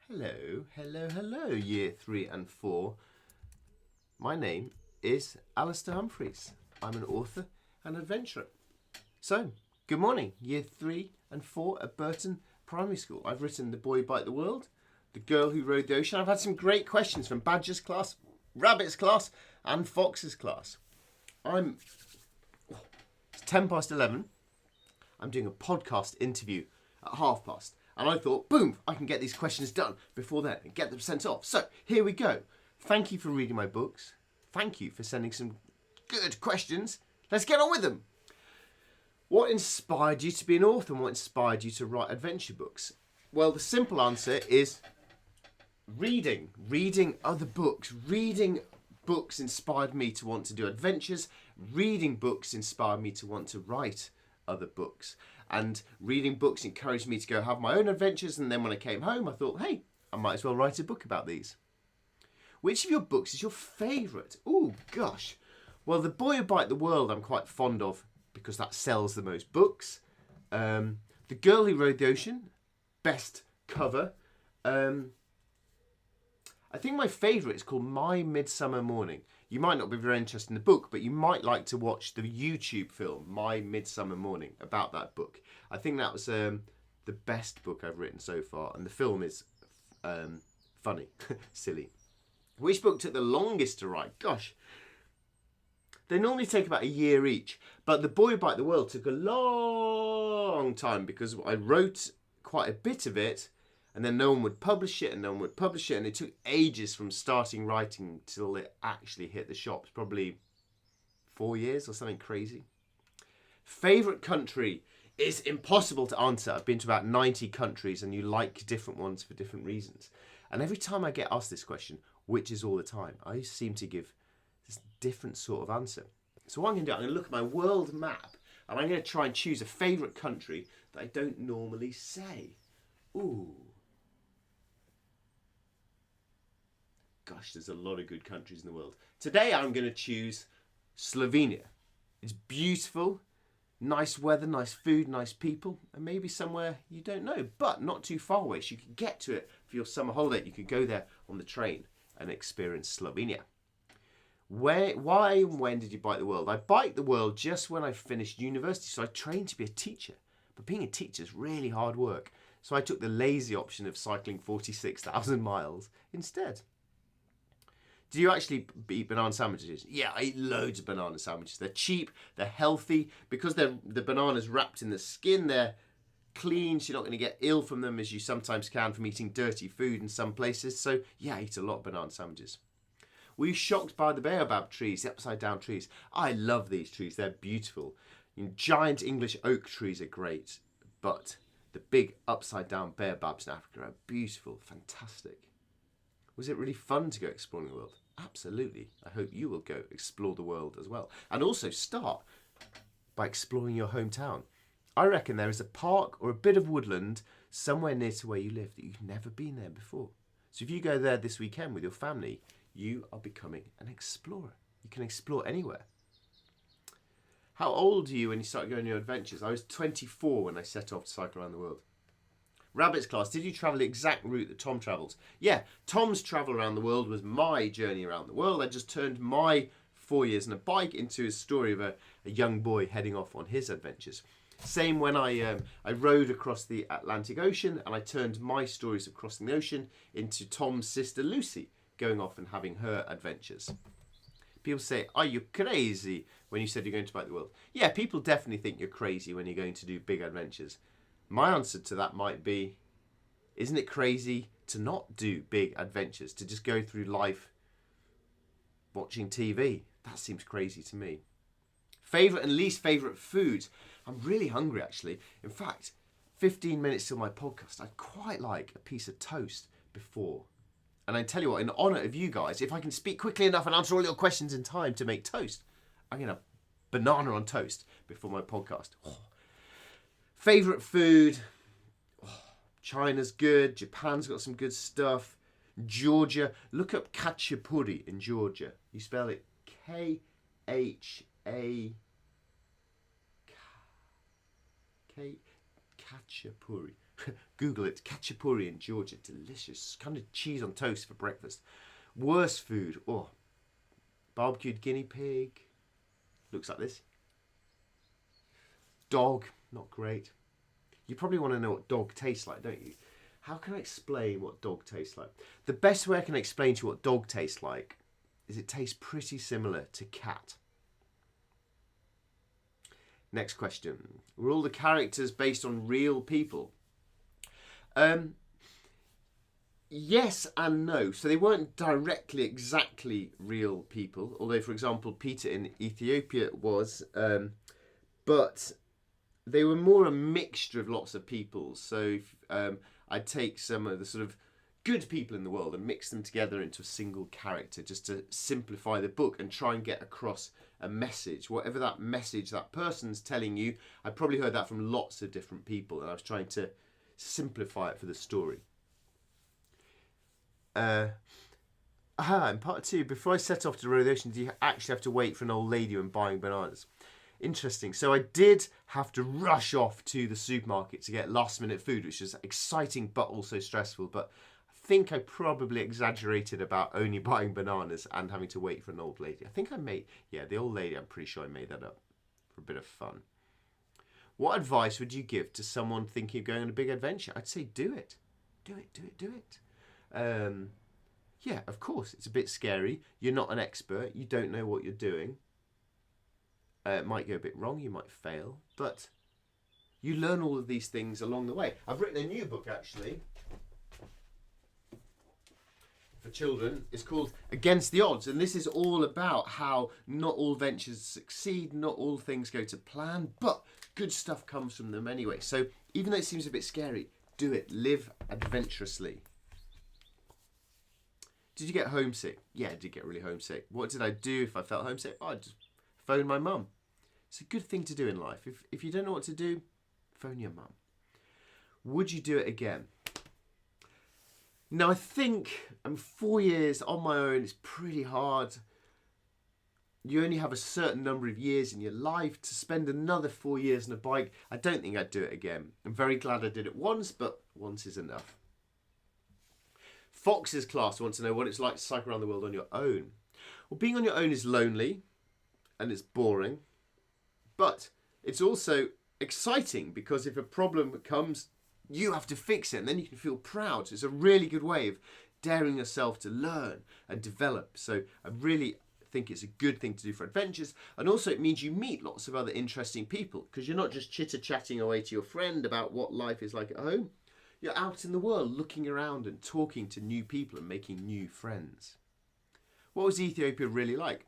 Hello, year 3 and 4. My name is Alistair Humphreys. I'm an author and adventurer. So, good morning, year 3 and 4 at Burton Primary School. I've written The Boy Who Bite the World, The Girl Who Rode the Ocean. I've had some great questions from Badger's class, Rabbit's class, and Fox's class. It's 10 past 11. I'm doing a podcast interview at 30:30. And I thought, boom, I can get these questions done before then and get them sent off. So here we go. Thank you for reading my books. Thank you for sending some good questions. Let's get on with them. What inspired you to be an author and what inspired you to write adventure books? Well, the simple answer is reading. Reading other books. Reading books inspired me to want to do adventures. Reading books inspired me to want to write other books. And reading books encouraged me to go have my own adventures, and then when I came home I thought, hey, I might as well write a book about these. Which of your books is your favourite? Oh gosh. Well, The Boy Who Bite the World I'm quite fond of because that sells the most books. The Girl Who Rode the Ocean, best cover. I think my favourite is called My Midsummer Morning. You might not be very interested in the book, but you might like to watch the YouTube film, My Midsummer Morning, about that book. I think that was the best book I've written so far, and the film is funny, silly. Which book took the longest to write? Gosh, they normally take about a year each, but The Boy Who Bite the World took a long time because I wrote quite a bit of it, and then no one would publish it, and no one would publish it, and it took ages from starting writing till it actually hit the shops, probably 4 years or something crazy. Favourite country is impossible to answer. I've been to about 90 countries, and you like different ones for different reasons. And every time I get asked this question, which is all the time, I seem to give this different sort of answer. So what I'm going to do, I'm going to look at my world map, and I'm going to try and choose a favourite country that I don't normally say. Ooh. Gosh, there's a lot of good countries in the world. Today I'm going to choose Slovenia. It's beautiful, nice weather, nice food, nice people, and maybe somewhere you don't know, but not too far away. So you can get to it for your summer holiday. You could go there on the train and experience Slovenia. Why and when did you bite the world? I bite the world just when I finished university, so I trained to be a teacher. But being a teacher is really hard work. So I took the lazy option of cycling 46,000 miles instead. Do you actually eat banana sandwiches? Yeah, I eat loads of banana sandwiches. They're cheap, they're healthy. Because the banana's wrapped in the skin, they're clean, so you're not going to get ill from them as you sometimes can from eating dirty food in some places. So yeah, I eat a lot of banana sandwiches. Were you shocked by the baobab trees, the upside down trees? I love these trees, they're beautiful. Giant English oak trees are great, but the big upside down baobabs in Africa are beautiful, fantastic. Was it really fun to go exploring the world? Absolutely. I hope you will go explore the world as well. And also start by exploring your hometown. I reckon there is a park or a bit of woodland somewhere near to where you live that you've never been there before. So if you go there this weekend with your family, you are becoming an explorer. You can explore anywhere. How old are you when you start going on your adventures? I was 24 when I set off to cycle around the world. Rabbit's class, did you travel the exact route that Tom travels? Yeah, Tom's travel around the world was my journey around the world. I just turned my 4 years on a bike into a story of a young boy heading off on his adventures. Same when I rode across the Atlantic Ocean, and I turned my stories of crossing the ocean into Tom's sister Lucy going off and having her adventures. People say, are you crazy when you said you're going to bite the world? Yeah, people definitely think you're crazy when you're going to do big adventures. My answer to that might be, isn't it crazy to not do big adventures, to just go through life watching TV? That seems crazy to me. Favourite and least favourite foods? I'm really hungry actually. In fact, 15 minutes till my podcast, I'd quite like a piece of toast before. And I tell you what, in honour of you guys, if I can speak quickly enough and answer all your questions in time to make toast, I'm going to banana on toast before my podcast. Oh. Favourite food? Oh, China's good. Japan's got some good stuff. Georgia. Look up khachapuri in Georgia. You spell it K-H-A... Khachapuri. Google it. Khachapuri in Georgia. Delicious. Kind of cheese on toast for breakfast. Worst food. Oh, barbecued guinea pig. Looks like this. Dog. Not great. You probably want to know what dog tastes like, don't you? How can I explain what dog tastes like? The best way I can explain to you what dog tastes like is it tastes pretty similar to cat. Next question. Were all the characters based on real people? Yes and no. So they weren't directly exactly real people, although, for example, Peter in Ethiopia was, but they were more a mixture of lots of people. So I'd take some of the sort of good people in the world and mix them together into a single character just to simplify the book and try and get across a message. Whatever that message that person's telling you, I probably heard that from lots of different people, and I was trying to simplify it for the story. In part 2, before I set off to row the ocean, do you actually have to wait for an old lady when buying bananas? Interesting. So I did have to rush off to the supermarket to get last minute food, which was exciting but also stressful. But I think I probably exaggerated about only buying bananas and having to wait for an old lady. I think I made, yeah, the old lady, I'm pretty sure I made that up for a bit of fun. What advice would you give to someone thinking of going on a big adventure? I'd say do it. Do it, do it, do it. Yeah, of course, it's a bit scary. You're not an expert. You don't know what you're doing. It might go a bit wrong. You might fail. But you learn all of these things along the way. I've written a new book, actually, for children. It's called Against the Odds. And this is all about how not all ventures succeed. Not all things go to plan. But good stuff comes from them anyway. So even though it seems a bit scary, do it. Live adventurously. Did you get homesick? Yeah, I did get really homesick. What did I do if I felt homesick? Oh, I'd just phone my mum. It's a good thing to do in life. If you don't know what to do, phone your mum. Would you do it again? Now, I think 4 years on my own is pretty hard. You only have a certain number of years in your life. To spend another 4 years on a bike, I don't think I'd do it again. I'm very glad I did it once, but once is enough. Fox's class wants to know what it's like to cycle around the world on your own. Well, being on your own is lonely and it's boring, but it's also exciting because if a problem comes, you have to fix it and then you can feel proud. So it's a really good way of daring yourself to learn and develop. So I really think it's a good thing to do for adventures, and also it means you meet lots of other interesting people because you're not just chitter-chatting away to your friend about what life is like at home. You're out in the world looking around and talking to new people and making new friends. What was Ethiopia really like?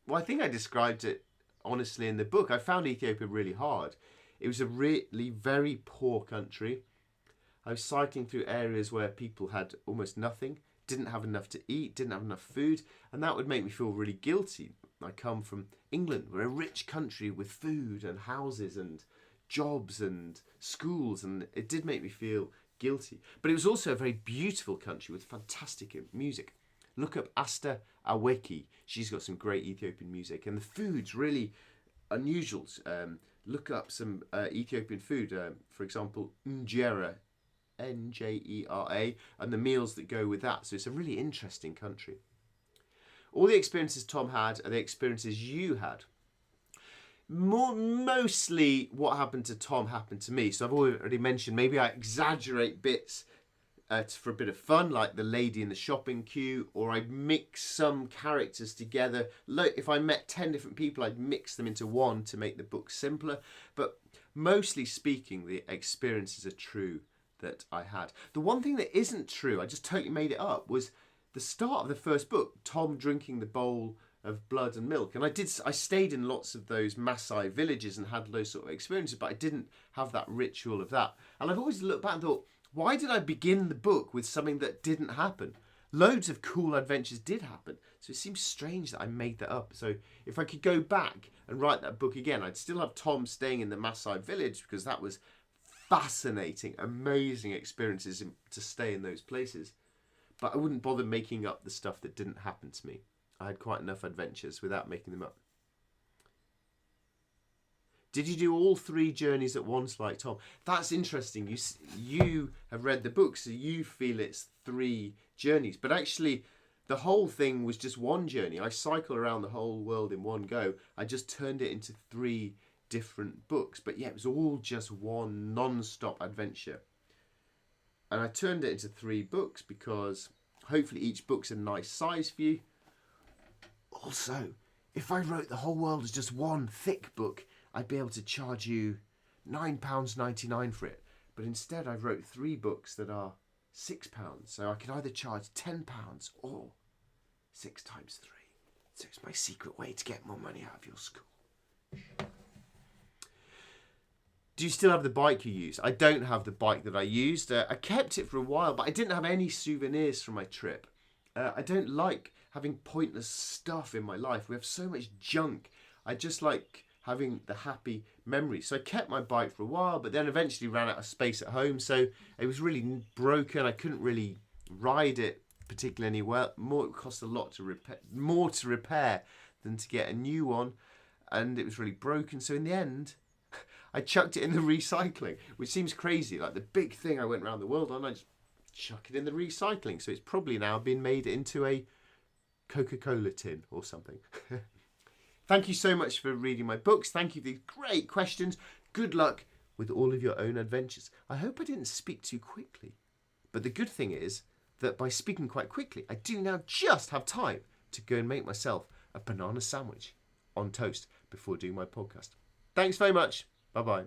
Well, I think I described it honestly in the book. I found Ethiopia really hard. It was a really very poor country. I was cycling through areas where people had almost nothing, didn't have enough to eat, didn't have enough food, and that would make me feel really guilty. I come from England. We're a rich country with food and houses and jobs and schools, and it did make me feel guilty. But it was also a very beautiful country with fantastic music. Look up Asta Aweki. She's got some great Ethiopian music, and the food's really unusual. Look up some Ethiopian food, for example, injera, Njera, and the meals that go with that. So it's a really interesting country. All the experiences Tom had are the experiences you had. Mostly what happened to Tom happened to me. So I've already mentioned maybe I exaggerate bits for a bit of fun, like the lady in the shopping queue, or I mix some characters together. If I met 10 different people, I'd mix them into one to make the book simpler. But mostly speaking, the experiences are true that I had. The one thing that isn't true, I just totally made it up, was the start of the first book, Tom drinking the bowl of blood and milk. And I stayed in lots of those Maasai villages and had those sort of experiences, but I didn't have that ritual of that. And I've always looked back and thought, why did I begin the book with something that didn't happen? Loads of cool adventures did happen. So it seems strange that I made that up. So if I could go back and write that book again, I'd still have Tom staying in the Maasai village because that was fascinating, amazing experiences to stay in those places. But I wouldn't bother making up the stuff that didn't happen to me. I had quite enough adventures without making them up. Did you do all 3 journeys at once like Tom? That's interesting. You have read the book, so you feel it's 3 journeys. But actually, the whole thing was just 1 journey. I cycled around the whole world in one go. I just turned it into 3 different books. But yeah, it was all just one non-stop adventure. And I turned it into 3 books because hopefully each book's a nice size for you. Also, if I wrote the whole world as just one thick book, I'd be able to charge you £9.99 for it. But instead I wrote 3 books that are £6. So I can either charge £10 or 6 times 3. So it's my secret way to get more money out of your school. Do you still have the bike you use? I don't have the bike that I used. I kept it for a while, but I didn't have any souvenirs from my trip. I don't like having pointless stuff in my life. We have so much junk. I just like having the happy memories. So I kept my bike for a while, but then eventually ran out of space at home. So it was really broken. I couldn't really ride it particularly well. It cost a lot to repair, more to repair than to get a new one. And it was really broken. So in the end, I chucked it in the recycling, which seems crazy. Like the big thing I went around the world on, I just chuck it in the recycling. So it's probably now been made into a Coca-Cola tin or something. Thank you so much for reading my books. Thank you for these great questions. Good luck with all of your own adventures. I hope I didn't speak too quickly. But the good thing is that by speaking quite quickly, I do now just have time to go and make myself a banana sandwich on toast before doing my podcast. Thanks very much. Bye-bye.